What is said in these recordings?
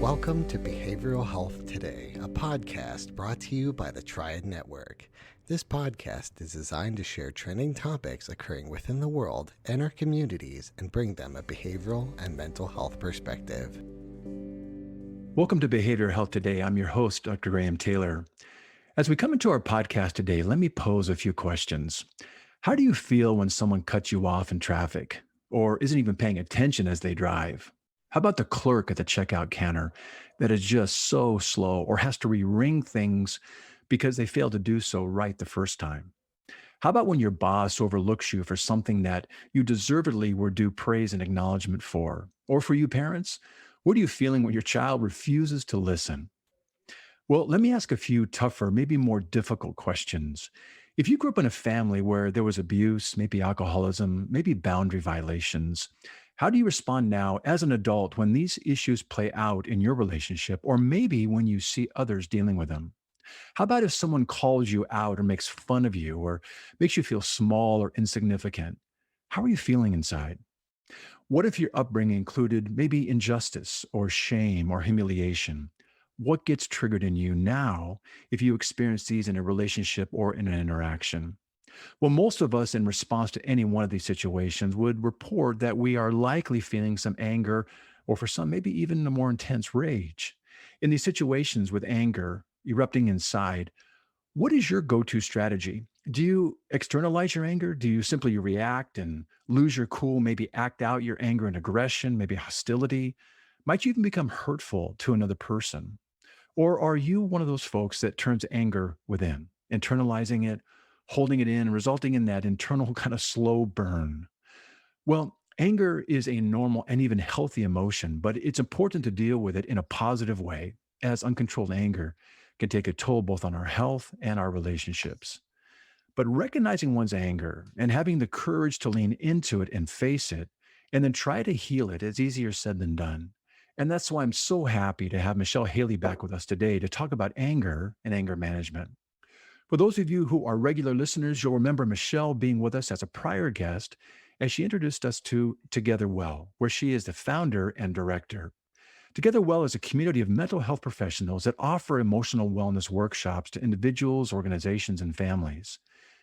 Welcome to Behavioral Health Today, a podcast brought to you by the Triad Network. This podcast is designed to share trending topics occurring within the world and our communities and bring them a behavioral and mental health perspective. Welcome to Behavioral Health Today. I'm your host, Dr. Graham Taylor. As we come into our podcast today, let me pose a few questions. How do you feel when someone cuts you off in traffic or isn't even paying attention as they drive? How about the clerk at the checkout counter that is just so slow or has to re-ring things because they failed to do so right the first time? How about when your boss overlooks you for something that you deservedly were due praise and acknowledgement for? Or for you parents, what are you feeling when your child refuses to listen? Well, let me ask a few tougher, maybe more difficult questions. If you grew up in a family where there was abuse, maybe alcoholism, maybe boundary violations, how do you respond now as an adult when these issues play out in your relationship, or maybe when you see others dealing with them? How about if someone calls you out or makes fun of you or makes you feel small or insignificant? How are you feeling inside? What if your upbringing included maybe injustice or shame or humiliation? What gets triggered in you now if you experience these in a relationship or in an interaction? Well, most of us, in response to any one of these situations, would report that we are likely feeling some anger, or for some, maybe even a more intense rage. In these situations with anger erupting inside, what is your go to strategy? Do you externalize your anger? Do you simply react and lose your cool, maybe act out your anger and aggression, maybe hostility? Might you even become hurtful to another person? Or are you one of those folks that turns anger within, internalizing it, holding it in, resulting in that internal kind of slow burn? Well, anger is a normal and even healthy emotion, but it's important to deal with it in a positive way, as uncontrolled anger can take a toll both on our health and our relationships. But recognizing one's anger and having the courage to lean into it and face it, and then try to heal it is easier said than done. And that's why I'm so happy to have Michele Haley back with us today to talk about anger and anger management. For those of you who are regular listeners, you'll remember Michele being with us as a prior guest as she introduced us to Together Well, where she is the founder and director. Together Well is a community of mental health professionals that offer emotional wellness workshops to individuals, organizations, and families.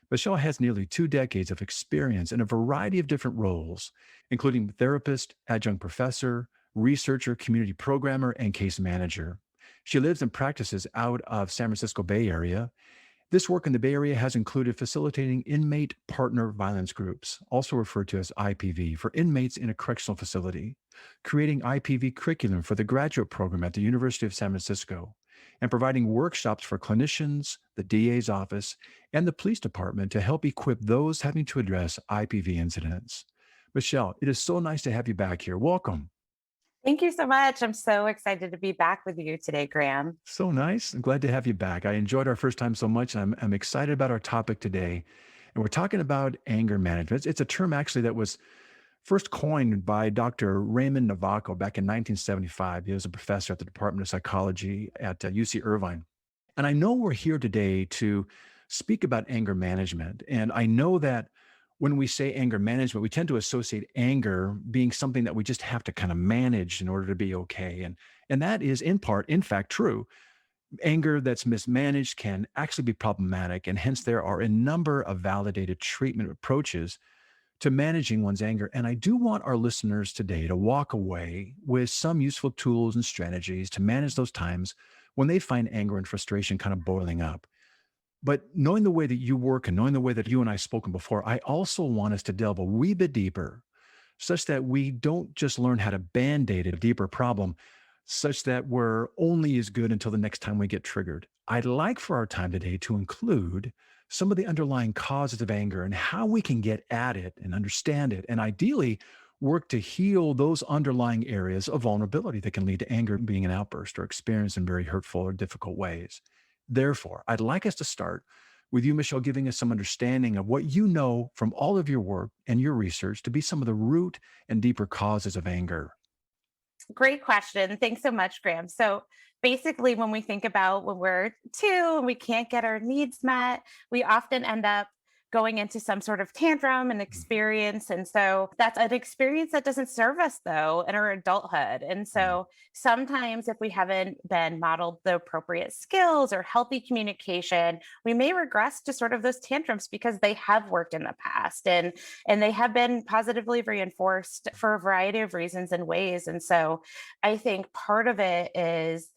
Michele has nearly 2 decades of experience in a variety of different roles, including therapist, adjunct professor, researcher, community programmer, and case manager. She lives and practices out of San Francisco Bay Area. This work in the Bay Area has included facilitating inmate partner violence groups, also referred to as IPV, for inmates in a correctional facility, creating IPV curriculum for the graduate program at the University of San Francisco, and providing workshops for clinicians, the DA's office, and the police department to help equip those having to address IPV incidents. Michele, it is so nice to have you back here. Welcome. Thank you so much. I'm so excited to be back with you today, Graham. So nice. I'm glad to have you back. I enjoyed our first time so much, and I'm excited about our topic today. And we're talking about anger management. It's a term actually that was first coined by Dr. Raymond Navaco back in 1975. He was a professor at the Department of Psychology at UC Irvine. And I know we're here today to speak about anger management. And I know that when we say anger management, we tend to associate anger being something that we just have to kind of manage in order to be okay. And that is in part, in fact, true. Anger that's mismanaged can actually be problematic. And hence, there are a number of validated treatment approaches to managing one's anger. And I do want our listeners today to walk away with some useful tools and strategies to manage those times when they find anger and frustration kind of boiling up. But knowing the way that you work and knowing the way that you and I have spoken before, I also want us to delve a wee bit deeper such that we don't just learn how to band-aid a deeper problem, such that we're only as good until the next time we get triggered. I'd like for our time today to include some of the underlying causes of anger and how we can get at it and understand it, and ideally work to heal those underlying areas of vulnerability that can lead to anger being an outburst or experienced in very hurtful or difficult ways. Therefore, I'd like us to start with you, Michele, giving us some understanding of what you know from all of your work and your research to be some of the root and deeper causes of anger. Great question. Thanks so much, Graham. So basically, when we think about when we're two and we can't get our needs met, we often end up going into some sort of tantrum and Mhm. experience. And so that's an experience that doesn't serve us though in our adulthood. And Yeah. so sometimes if we haven't been modeled the appropriate skills or healthy communication, we may regress to sort of those tantrums because they have worked in the past and they have been positively reinforced for a variety of reasons and ways. And so I think part of it is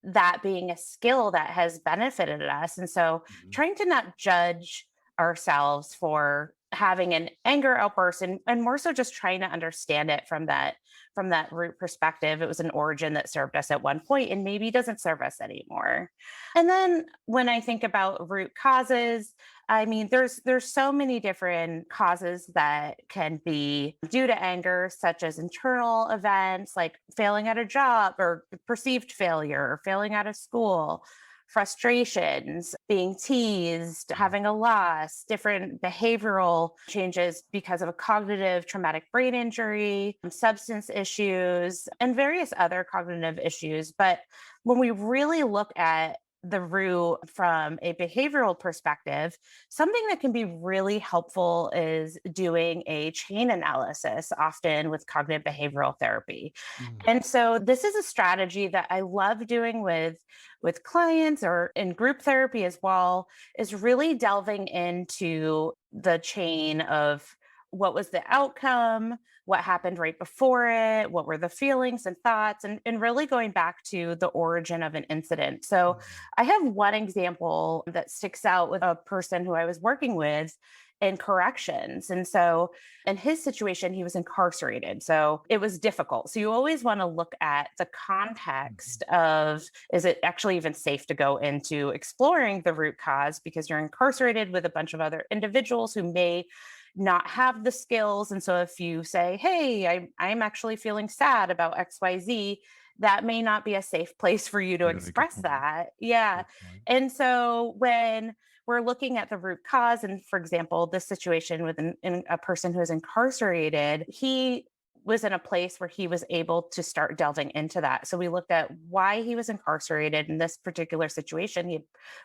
that being a skill that has benefited us. And so Mhm. trying to not judge ourselves for having an anger outburst and more so just trying to understand it from that root perspective. It was an origin that served us at one point and maybe doesn't serve us anymore. And then when I think about root causes, I mean, there's so many different causes that can be due to anger, such as internal events like failing at a job or perceived failure, or failing out of school, frustrations, being teased, Mhm. having a loss, different behavioral changes because of a cognitive traumatic brain injury, substance issues, and various other cognitive issues. But when we really look at the root from a behavioral perspective, something that can be really helpful is doing a chain analysis, often with cognitive behavioral therapy. Mm. And so this is a strategy that I love doing with clients or in group therapy as well, is really delving into the chain of what was the outcome, what happened right before it, what were the feelings and thoughts, and really going back to the origin of an incident. So Mhm. I have one example that sticks out with a person who I was working with in corrections. And so in his situation, he was incarcerated. So it was difficult. So you always want to look at the Mhm. context of, is it actually even safe to go into exploring the root cause because you're incarcerated with a bunch of other individuals who may not have the skills. And so if you say, hey, I'm actually feeling sad about XYZ, that may not be a safe place for you to Really good express point. that. Yeah. Good point. And so when we're looking at the root cause, and for example, this situation with a person who is incarcerated, he was in a place where he was able to start delving into that. So we looked at why he was incarcerated in this particular situation. He had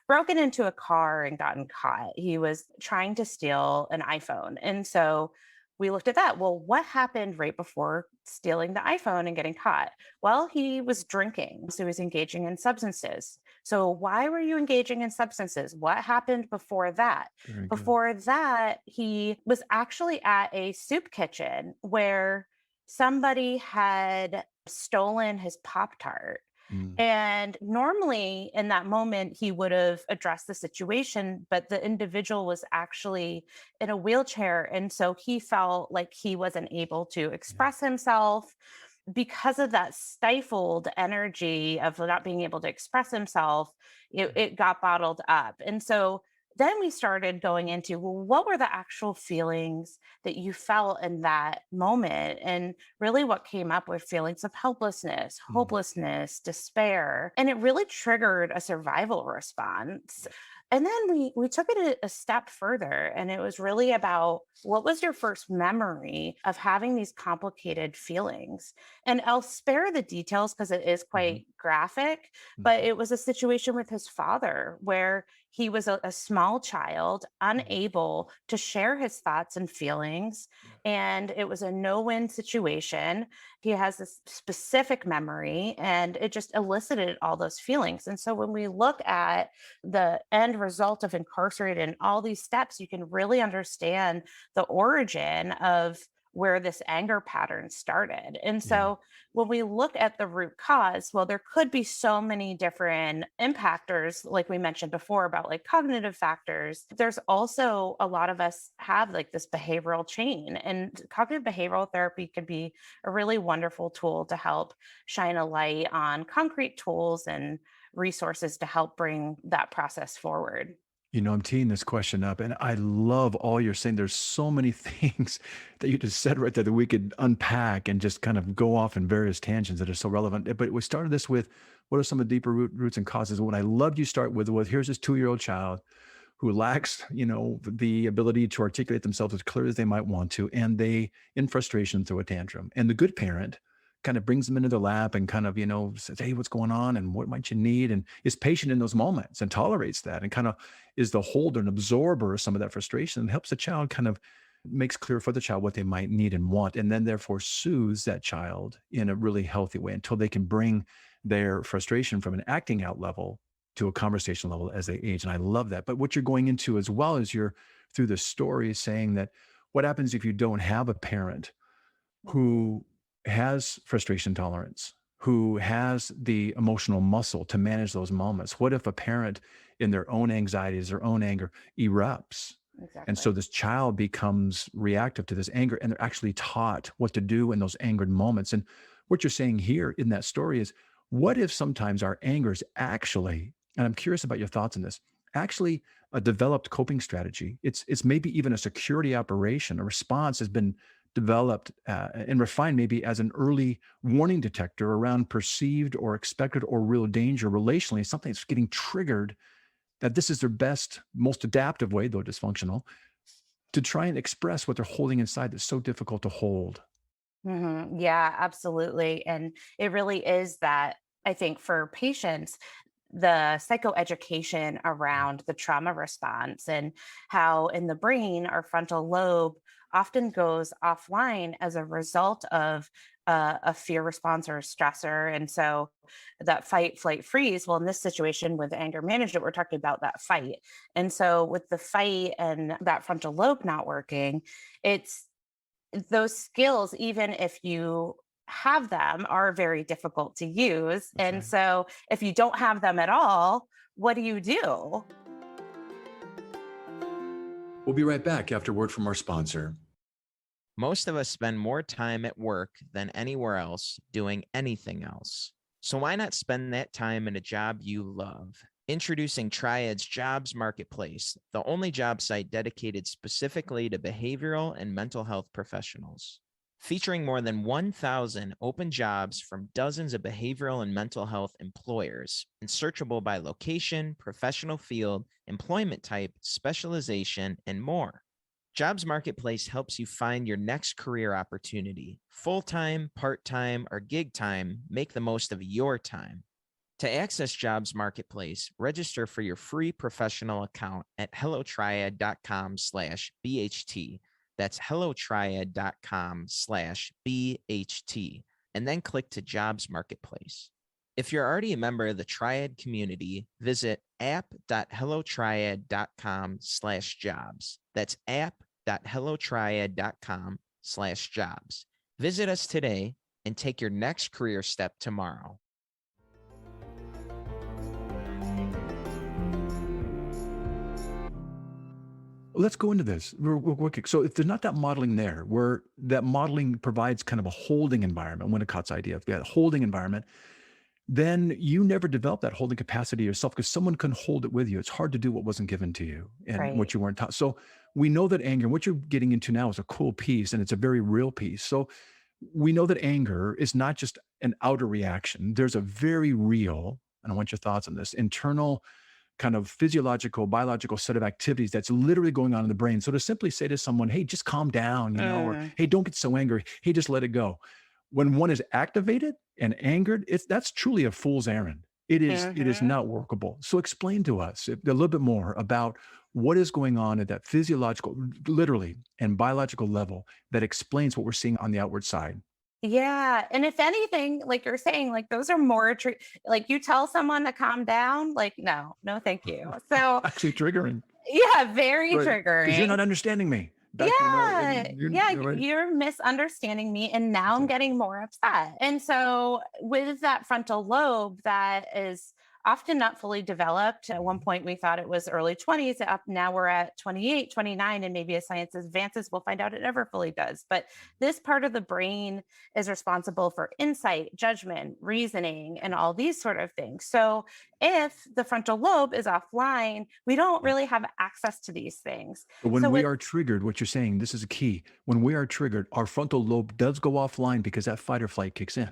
broken into a car and gotten caught. He was trying to steal an iPhone. And so we looked at that. Well, what happened right before stealing the iPhone and getting caught? Well, he was drinking. So he was engaging in substances. So why were you engaging in substances? What happened before that? Very good. Before that, he was actually at a soup kitchen where somebody had stolen his Pop Tart. Mm. And normally in that moment, he would have addressed the situation, but the individual was actually in a wheelchair. And so he felt like he wasn't able to Yeah. express himself because of that stifled energy of not being able to express himself. It got bottled up. And so then we started going into, well, what were the actual feelings that you felt in that moment? And really what came up were feelings of helplessness, Mm. hopelessness, despair. And it really triggered a survival response. And then we took it a step further, and it was really about, what was your first memory of having these complicated feelings? And I'll spare the details because it is Mhm. quite graphic, but Mhm. it was a situation with his father where he was a small child, Mhm. unable to share his thoughts and feelings. Yeah. And it was a no win situation. He has this specific memory, and it just elicited all those feelings. And so when we look at the end result of incarcerated and all these steps, you can really understand the origin of where this anger pattern started. And Yeah. so when we look at the root cause, well, there could be so many different impactors, like we mentioned before, about like cognitive factors. There's also a lot of us have like this behavioral chain, and cognitive behavioral therapy could be a really wonderful tool to help shine a light on concrete tools and resources to help bring that process forward. I'm teeing this question up, and I love all you're saying. There's so many things that you just said right there that we could unpack and just kind of go off in various tangents that are so relevant. But we started this with, what are some of the deeper roots and causes? What I loved you start with was, here's this 2-year-old child who lacks, the ability to articulate themselves as clear as they might want to, and they, in frustration, throw a tantrum. And the good parent kind of brings them into their lap and kind of, says, hey, what's going on? And what might you need? And is patient in those moments and tolerates that and kind of is the holder and absorber of some of that frustration and helps the child kind of makes clear for the child what they might need and want, and then therefore soothes that child in a really healthy way until they can bring their frustration from an acting out level to a conversation level as they age. And I love that. But what you're going into as well as you're through the story is saying that what happens if you don't have a parent who has frustration tolerance, who has the emotional muscle to manage those moments? What if a parent in their own anxieties, their own anger erupts? And so Exactly. this child becomes reactive to this anger and they're actually taught what to do in those angered moments. And what you're saying here in that story is what if sometimes our anger is actually, and I'm curious about your thoughts on this, actually a developed coping strategy. It's maybe even a security operation. A response has been developed and refined maybe as an early warning detector around perceived or expected or real danger relationally, something that's getting triggered, that this is their best, most adaptive way, though dysfunctional, to try and express what they're holding inside that's so difficult to hold. Yeah, absolutely. And it really is that, I think, for patients, the psychoeducation around the trauma response and how in the brain, our frontal lobe often goes offline as a result of a fear response or a stressor. And so that fight, flight, freeze. Well, in this situation with anger management, we're talking about that fight. And so with the fight and that frontal lobe not working, it's those skills, even if you have them, are very difficult to use. That's And right. so if you don't have them at all, what do you do? We'll be right back after word from our sponsor. Most of us spend more time at work than anywhere else doing anything else. So why not spend that time in a job you love? Introducing Triad's Jobs Marketplace, the only job site dedicated specifically to behavioral and mental health professionals. Featuring more than 1,000 open jobs from dozens of behavioral and mental health employers, and searchable by location, professional field, employment type, specialization, and more. Jobs Marketplace helps you find your next career opportunity. Full-time, part-time, or gig time, make the most of your time. To access Jobs Marketplace, register for your free professional account at hellotriad.com/BHT. That's hellotriad.com/BHT, and then click to Jobs Marketplace. If you're already a member of the Triad community, visit app.hellotriad.com/jobs. That's app.hellotriad.com/jobs. Visit us today and take your next career step tomorrow. Let's go into this real quick. So if there's not that modeling there, where that modeling provides kind of a holding environment, Winnicott's idea of a holding environment, then you never develop that holding capacity yourself because someone can hold it with you. It's hard to do what wasn't given to you and Right. what you weren't taught. So we know that anger, what you're getting into now is a cool piece and it's a very real piece. So we know that anger is not just an outer reaction. There's a very real, and I want your thoughts on this, internal kind of physiological, biological set of activities that's literally going on in the brain. So to simply say to someone, hey, just calm down, or Mm, hey, don't get so angry. Hey, just let it go. When one is activated and angered, that's truly a fool's errand. It is mhm. not workable. So explain to us a little bit more about what is going on at that physiological, literally, and biological level that explains what we're seeing on the outward side. Yeah, and if anything, like you're saying, like those are more like you tell someone to calm down, like no, no, thank you. So Actually triggering, yeah, very right? Because you're triggering. not understanding me. Back, Yeah, yeah, right. you're misunderstanding me, and now That's I'm right. getting more upset. And so, with that frontal lobe that is often not fully developed, at one Mhm. point we thought it was early 20s, up now we're at 28, 29, and maybe as science advances, we'll find out it never fully does. But this part of the brain is responsible for insight, judgment, reasoning, and all these sort of things. So, if the frontal lobe is offline, we don't Yeah. really have access to these things. But when So, we with are triggered, what you're saying, this is a key. When we are triggered, our frontal lobe does go offline because that fight or flight kicks in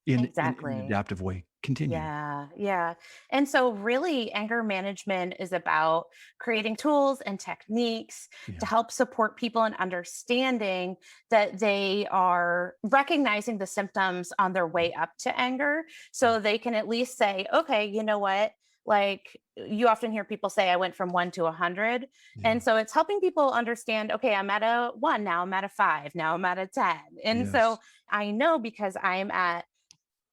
an exactly. adaptive way. Continue. Yeah, yeah. And so, really, anger management is about creating tools and techniques to Yeah. help support people in understanding that they are recognizing the symptoms on their way up to anger. So they can at least say, okay, you know what? Like, you often hear people say, I went from 1 to 100. Yeah. And so it's helping people understand, okay, I'm at a 1, now I'm at a 5, now I'm at a 10. And Yes. so I know because I'm at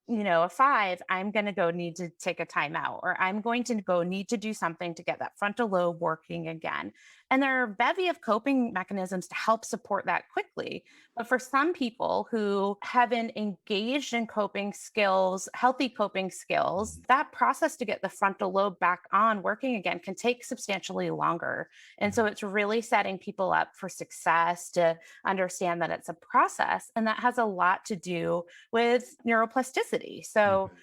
a 5, I'm going to go need to take a timeout, or I'm going to go need to do something to get that frontal lobe working again. And there are a bevy of coping mechanisms to help support that quickly. But for some people who haven't engaged in coping skills, healthy coping skills, Mhm. that process to get the frontal lobe back on working again can take substantially longer. And Yeah. so it's really setting people up for success to understand that it's a process. And that has a lot to do with neuroplasticity. So Okay.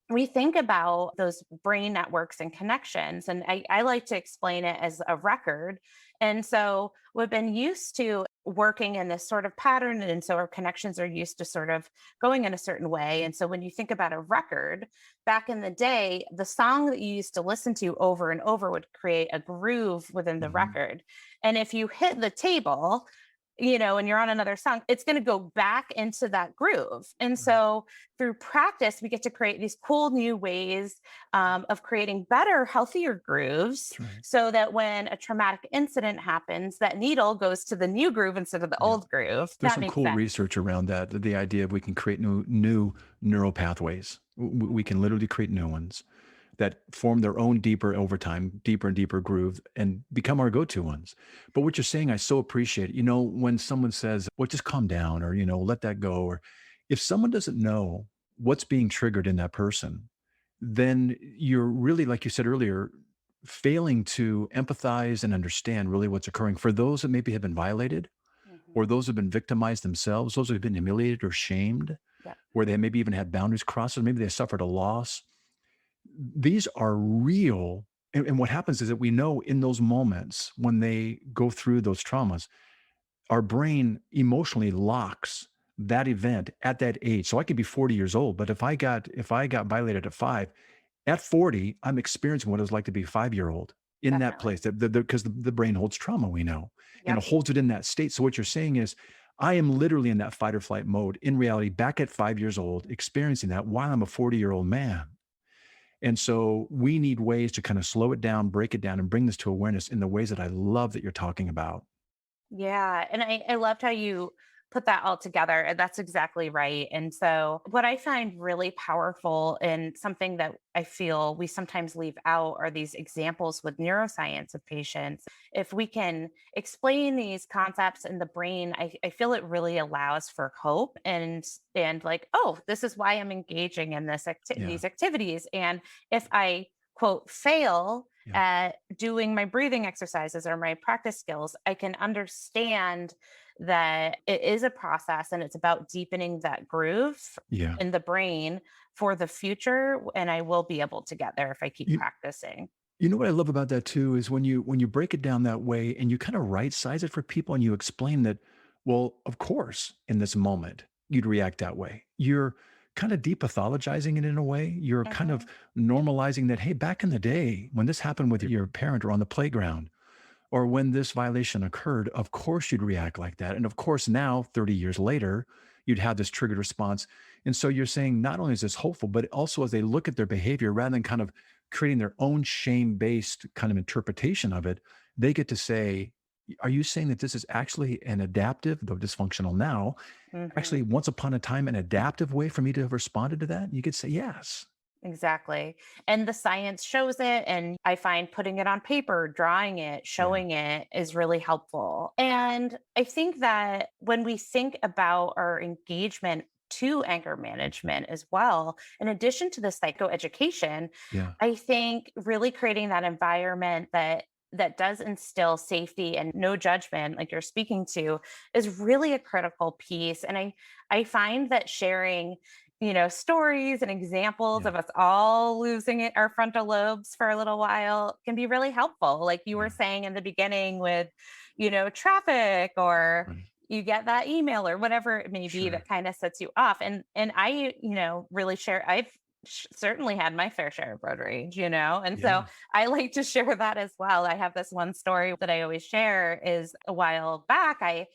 we think about those brain networks and connections, and I like to explain it as a record. And so we've been used to working in this sort of pattern. And so our connections are used to sort of going in a certain way. And so when you think about a record, back in the day, the song that you used to listen to over and over would create a groove within the Mhm. record. And if you hit the table, and you're on another song, it's going to go back into that groove. And Right. so through practice, we get to create these cool new ways of creating better, healthier grooves That's right. so that when a traumatic incident happens, that needle goes to the new groove instead of the Yeah. old groove. There's That some makes cool sense. research around that. The idea of we can create new neural pathways. We can literally create new ones that form their own deeper over time, deeper and deeper groove and become our go-to ones. But what you're saying, I so appreciate. When someone says, well, just calm down or, let that go. Or if someone doesn't know what's being triggered in that person, then you're really, like you said earlier, failing to empathize and understand really what's occurring for those that maybe have been violated or Mhm. those who've been victimized themselves, those who've been humiliated or shamed, Yep. where they maybe even had boundaries crossed, or maybe they suffered a loss. These are real. And what happens is that we know in those moments when they go through those traumas, our brain emotionally locks that event at that age. So I could be 40 years old, but if I got violated at 5, at 40, I'm experiencing what it was like to be a 5-year-old in that Definitely. place that because the brain holds trauma, we know, and it Yep. holds it in that state. So what you're saying is, I am literally in that fight or flight mode in reality, back at 5 years old, experiencing that while I'm a 40-year-old man. And so we need ways to kind of slow it down, break it down, and bring this to awareness in the ways that I love that you're talking about. Yeah. And I loved how you put that all together. And that's exactly right. And so, what I find really powerful and something that I feel we sometimes leave out are these examples with neuroscience of patients. If we can explain these concepts in the brain, I feel it really allows for hope and like, oh, this is why I'm engaging in Yeah. these activities. And if I quote fail Yeah. at doing my breathing exercises or my practice skills, I can understand that it is a process and it's about deepening that groove Yeah. in the brain for the future. And I will be able to get there if I keep You, practicing. you know what I love about that too is when you break it down that way and you kind of right size it for people and you explain that, well, of course, in this moment, you'd react that way. You're kind of depathologizing it in a way. You're kind of Mhm. normalizing that, hey, back in the day when this happened with your parent or on the playground, or when this violation occurred, of course you'd react like that. And of course, now, 30 years later, you'd have this triggered response. And so you're saying not only is this hopeful, but also as they look at their behavior, rather than kind of creating their own shame based kind of interpretation of it, they get to say, are you saying that this is actually an adaptive, though dysfunctional now, actually Mhm. once upon a time, an adaptive way for me to have responded to that? And you could say, yes. Exactly. And the science shows it. And I find putting it on paper, drawing it, Yeah. showing it is really helpful. And I think that when we think about our engagement to anger management as well, in addition to the psychoeducation, Yeah. I think really creating that environment that does instill safety and no judgment like you're speaking to is really a critical piece. And I find that sharing stories and examples Yeah. of us all losing it, our frontal lobes for a little while can be really helpful. Like you were Yeah. saying in the beginning with, traffic, or Right. you get that email or whatever it may be Sure. that kind of sets you off. And I, really I've certainly had my fair share of road rage, And so Yeah. I like to share that as well. I have this one story that I always share is a while back. I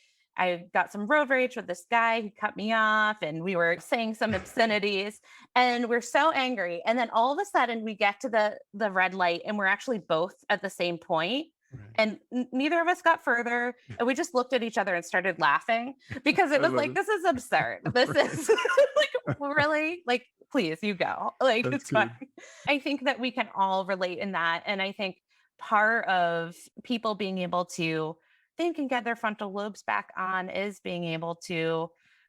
got some road rage with this guy who cut me off and we were saying some obscenities and we're so angry. And then all of a sudden we get to the red light and we're actually both at the same point. Right. And neither of us got further. And we just looked at each other and started laughing because it I was love like, it. this is absurd. This is like, really? Like, please, you go. Like, That's it's fine. good. I think that we can all relate in that. And I think part of people being able to think and get their frontal lobes back on is being able to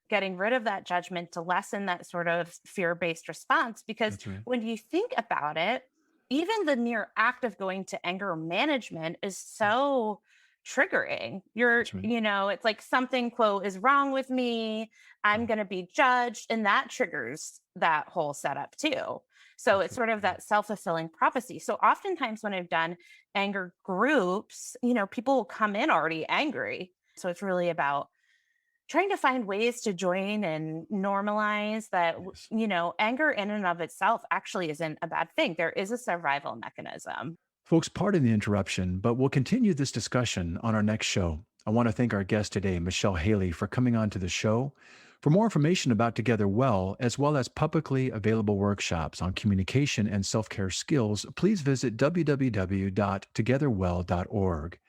getting rid of that judgment to lessen that sort of fear-based response. Because That's right. when you think about it, even the mere act of going to anger management is so triggering. That's right. It's like something, quote, is wrong with me. I'm going to be judged. And that triggers that whole setup too. So it's sort of that self-fulfilling prophecy. So oftentimes when I've done anger groups, people will come in already angry. So it's really about trying to find ways to join and normalize that, Yes. anger in and of itself actually isn't a bad thing. There is a survival mechanism. Folks, pardon the interruption, but we'll continue this discussion on our next show. I want to thank our guest today, Michele Haley, for coming on to the show. For more information about Together Well, as well as publicly available workshops on communication and self-care skills, please visit www.togetherwell.org.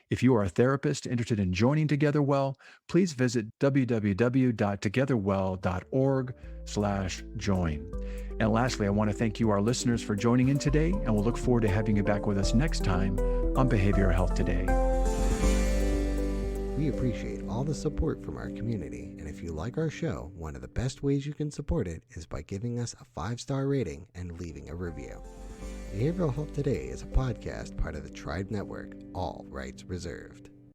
If you are a therapist interested in joining Together Well, please visit www.togetherwell.org/join. And lastly, I want to thank you, our listeners, for joining in today, and we'll look forward to having you back with us next time on Behavioral Health Today. We appreciate all the support from our community, and if you like our show, one of the best ways you can support it is by giving us a 5-star rating and leaving a review. Behavioral Health Today is a podcast part of the Tribe Network, all rights reserved.